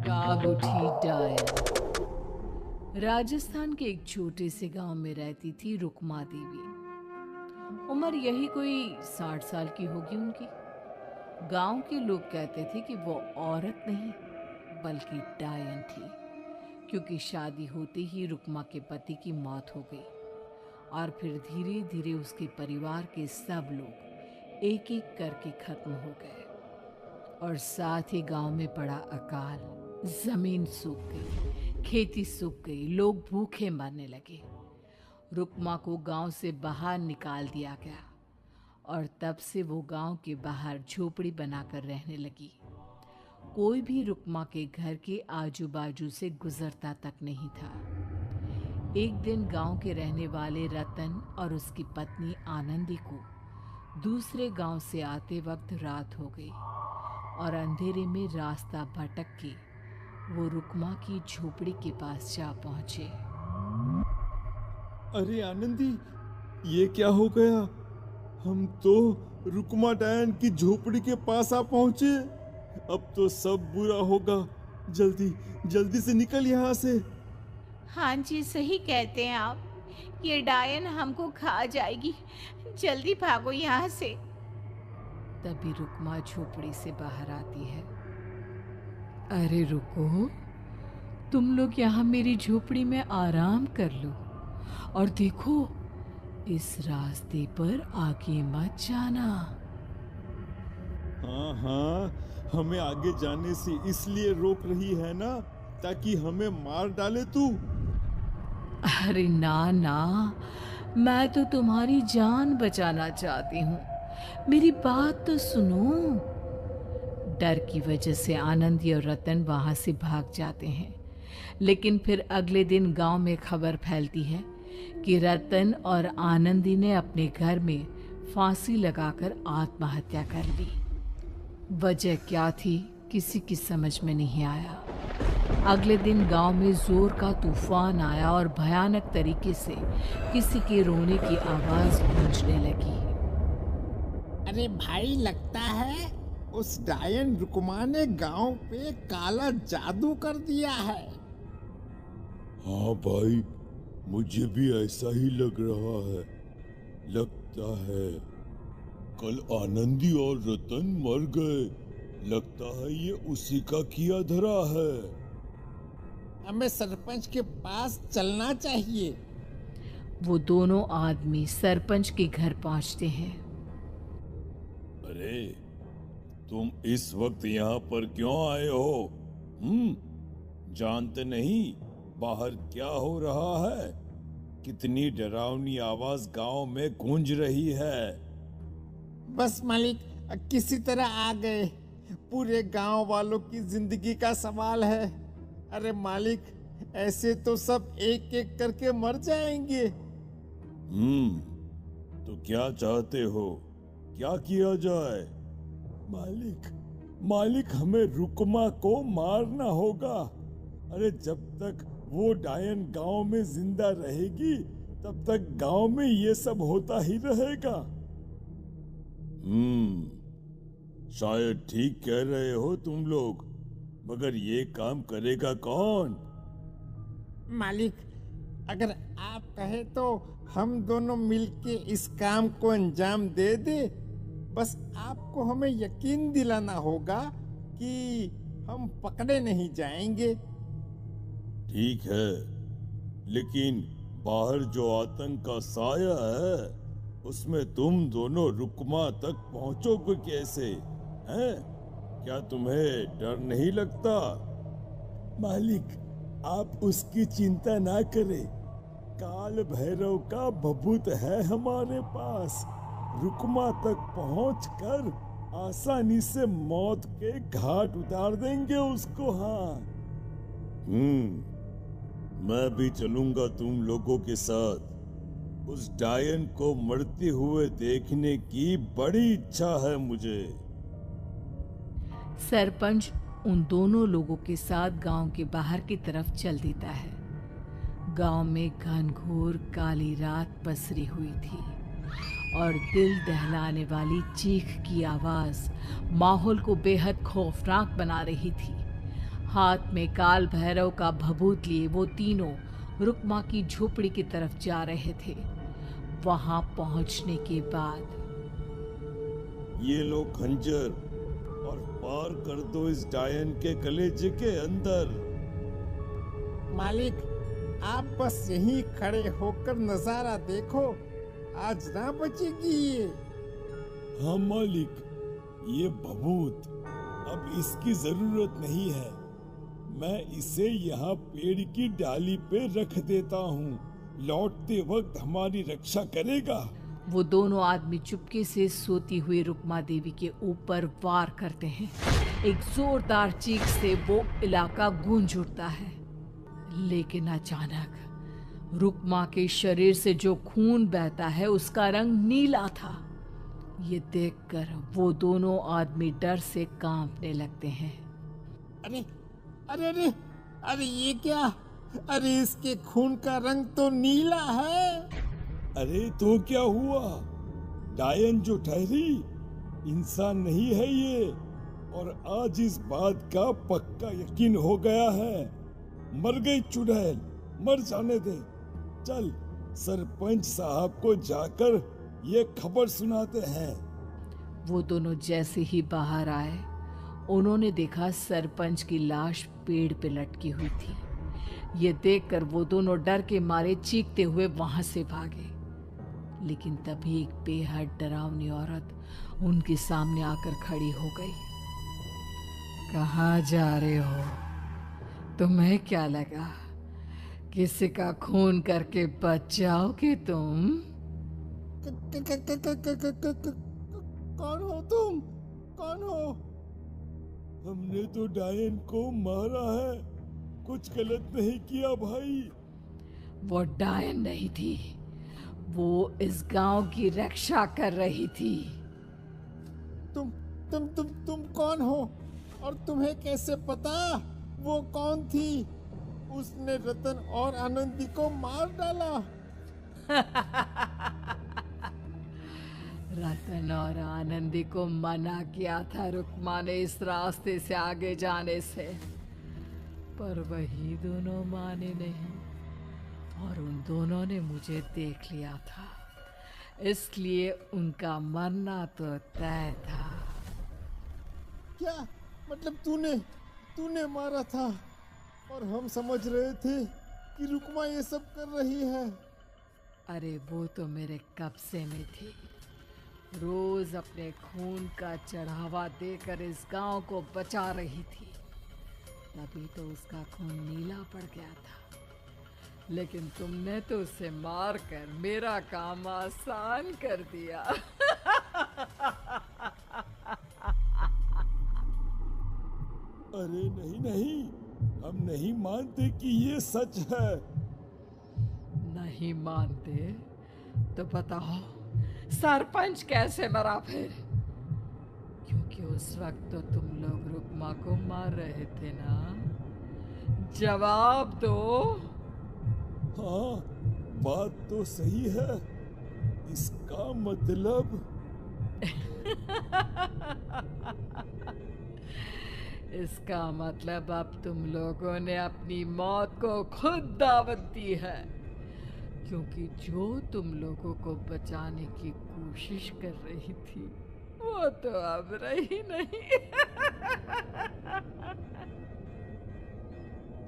जाग उठी डायन। राजस्थान के एक छोटे से गांव में रहती थी रुक्मा देवी। उम्र यही कोई 60 साल की होगी उनकी। गांव के लोग कहते थे कि वो औरत नहीं बल्कि डायन थी, क्योंकि शादी होते ही रुक्मा के पति की मौत हो गई और फिर धीरे धीरे उसके परिवार के सब लोग एक एक करके खत्म हो गए और साथ ही गांव में पड़ा अकाल। जमीन सूख गई, खेती सूख गई, लोग भूखे मरने लगे। रुक्मा को गांव से बाहर निकाल दिया गया और तब से वो गांव के बाहर झोपड़ी बनाकर रहने लगी। कोई भी रुक्मा के घर के आजू बाजू से गुजरता तक नहीं था। एक दिन गांव के रहने वाले रतन और उसकी पत्नी आनंदी को दूसरे गांव से आते वक्त रात हो गई और अंधेरे में रास्ता भटक के वो रुक्मा की झोपड़ी के पास जा पहुंचे। अरे आनंदी, ये क्या हो गया? हम तो रुक्मा डायन की झोपड़ी के पास आ पहुंचे। अब तो सब बुरा होगा। जल्दी जल्दी से निकल यहाँ से। हाँ जी, सही कहते हैं आप। ये डायन हमको खा जाएगी। जल्दी भागो यहाँ से। तभी रुक्मा झोपड़ी से बाहर आती है। अरे रुको, तुम लोग यहाँ मेरी झोपड़ी में आराम कर लो और देखो, इस रास्ते पर आगे मत जाना। हाँ हाँ, हमें आगे जाने से इसलिए रोक रही है ना, ताकि हमें मार डाले तू। अरे ना ना, मैं तो तुम्हारी जान बचाना चाहती हूँ। मेरी बात तो सुनो। डर की वजह से आनंदी और रतन वहां से भाग जाते हैं, लेकिन फिर अगले दिन गांव में खबर फैलती है कि रतन और आनंदी ने अपने घर में फांसी लगाकर आत्महत्या कर ली। वजह क्या थी किसी की समझ में नहीं आया। अगले दिन गांव में जोर का तूफान आया और भयानक तरीके से किसी के रोने की आवाज गूंजने लगी। अरे भाई, लगता है उस डायन रुक्मा ने गांव पे काला जादू कर दिया है। हाँ भाई, मुझे भी ऐसा ही लग रहा है। लगता है कल आनंदी और रतन मर गए। लगता है ये उसी का किया धरा है। हमें सरपंच के पास चलना चाहिए। वो दोनों आदमी सरपंच के घर पहुंचते हैं। अरे, तुम इस वक्त यहाँ पर क्यों आए हो? जानते नहीं बाहर क्या हो रहा है? कितनी डरावनी आवाज गांव में गूंज रही है। बस मालिक, किसी तरह आ गए। पूरे गांव वालों की जिंदगी का सवाल है। अरे मालिक, ऐसे तो सब एक एक करके मर जाएंगे। तो क्या चाहते हो? क्या किया जाए? मालिक, हमें रुक्मा को मारना होगा। अरे, जब तक वो डायन गांव में जिंदा रहेगी तब तक गांव में ये सब होता ही रहेगा। शायद ठीक कह रहे हो तुम लोग, मगर ये काम करेगा कौन? मालिक, अगर आप कहे तो हम दोनों मिलके इस काम को अंजाम दे दे। बस आपको हमें यकीन दिलाना होगा कि हम पकड़े नहीं जाएंगे। ठीक है, लेकिन बाहर जो आतंक का साया है उसमें तुम दोनों रुक्मा तक पहुंचोगे कैसे? हैं? क्या तुम्हें डर नहीं लगता? मालिक, आप उसकी चिंता ना करें। काल भैरव का भभूत है हमारे पास। रुक्मा तक पहुंचकर आसानी से मौत के घाट उतार देंगे उसको। हाँ, मैं भी चलूंगा तुम लोगों के साथ। उस डायन को मरते हुए देखने की बड़ी इच्छा है मुझे। सरपंच उन दोनों लोगों के साथ गांव के बाहर की तरफ चल देता है। गांव में घनघोर काली रात पसरी हुई थी और दिल दहलाने वाली चीख की आवाज माहौल को बेहद खौफनाक बना रही थी। हाथ में काल भैरव का भभूत लिए वो तीनों रुक्मा की झोपड़ी की तरफ जा रहे थे। वहां पहुंचने के बाद ये लो खंजर और पार कर दो इस डायन के कलेजे के अंदर। मालिक, आप बस यहीं खड़े होकर नजारा देखो, आज ना बचेगी ये। हाँ मालिक, ये भभूत अब इसकी जरूरत नहीं है। मैं इसे यहाँ पेड़ की डाली पे रख देता हूँ, लौटते वक्त हमारी रक्षा करेगा। वो दोनों आदमी चुपके से सोती हुई रुक्मा देवी के ऊपर वार करते हैं। एक जोरदार चीख से वो इलाका गूंज उठता है, लेकिन अचानक रुक्मा के शरीर से जो खून बहता है उसका रंग नीला था। ये देखकर वो दोनों आदमी डर से कांपने लगते हैं। अरे अरे अरे अरे ये क्या? अरे इसके खून का रंग तो नीला है। अरे तो क्या हुआ? डायन जो ठहरी इंसान नहीं है ये, और आज इस बात का पक्का यकीन हो गया है। मर गई चुड़ैल, मर जाने दे। चल सरपंच साहब को जाकर ये खबर सुनाते हैं। वो दोनों जैसे ही बाहर आए, उन्होंने देखा सरपंच की लाश पेड़ पे लटकी हुई थी। ये देखकर वो दोनों डर के मारे चीखते हुए वहां से भागे, लेकिन तभी एक बेहद डरावनी औरत उनके सामने आकर खड़ी हो गई। कहाँ जा रहे हो? तुम्हें क्या लगा किसी का खून करके बच जाओगे तुम? कौन हो तुम? कौन हो? हमने तो डायन को मारा है, कुछ गलत नहीं किया भाई। वो डायन नहीं थी, वो इस गांव की रक्षा कर रही थी। तुम कौन हो? और तुम्हें कैसे पता वो कौन थी? उसने रतन और आनंदी को मार डाला। रतन और आनंदी को मना किया था रुक्मा ने इस रास्ते से आगे जाने से, पर वही दोनों माने नहीं और उन दोनों ने मुझे देख लिया था, इसलिए उनका मरना तो तय था। क्या मतलब तूने मारा था? और हम समझ रहे थे कि रुक्मा ये सब कर रही है। अरे वो तो मेरे कब्जे में थी, रोज अपने खून का चढ़ावा देकर इस गांव को बचा रही थी, तभी तो उसका खून नीला पड़ गया था। लेकिन तुमने तो उसे मारकर मेरा काम आसान कर दिया। अरे नहीं नहीं, हम नहीं मानते कि ये सच है। नहीं मानते तो बताओ सरपंच कैसे मरा फिर? क्योंकि उस वक्त तो तुम लोग रुक्मा को मार रहे थे ना। जवाब दो। हाँ, बात तो सही है। इसका मतलब इसका मतलब अब तुम लोगों ने अपनी मौत को खुद दावत दी है, क्योंकि जो तुम लोगों को बचाने की कोशिश कर रही थी वो तो अब रही नहीं।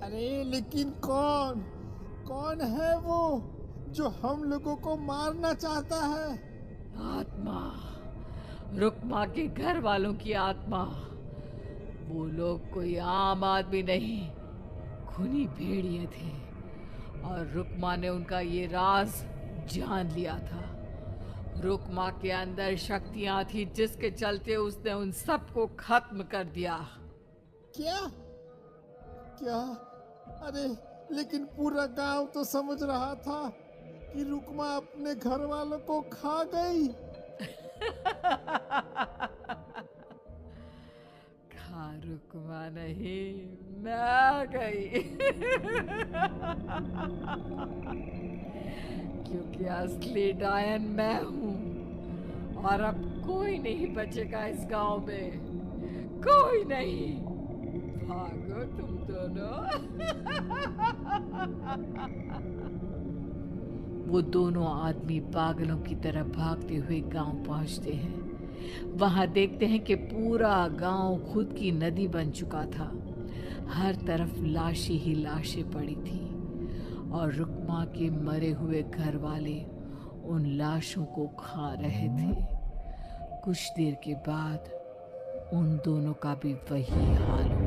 अरे लेकिन कौन है वो जो हम लोगों को मारना चाहता है? आत्मा, रुक्मा के घर वालों की आत्मा। वो लोग कोई आम आदमी नहीं, खूनी भेड़िए थे, और रुक्मा ने उनका ये राज जान लिया था। रुक्मा के अंदर शक्तियां थी जिसके चलते उसने उन सबको खत्म कर दिया। क्या? अरे लेकिन पूरा गांव तो समझ रहा था कि रुक्मा अपने घर वालों को खा गई। खा रुक्मा नहीं, मैं गई। क्योंकि असली डायन मैं हूँ और अब कोई नहीं बचेगा इस गांव में, कोई नहीं। भागो तुम दोनों। वो दोनों आदमी पागलों की तरह भागते हुए गांव पहुंचते हैं। वहां देखते हैं कि पूरा गांव खुद की नदी बन चुका था। हर तरफ लाशें ही लाशें पड़ी थी और रुक्मा के मरे हुए घर वाले उन लाशों को खा रहे थे। कुछ देर के बाद उन दोनों का भी वही हाल हुआ।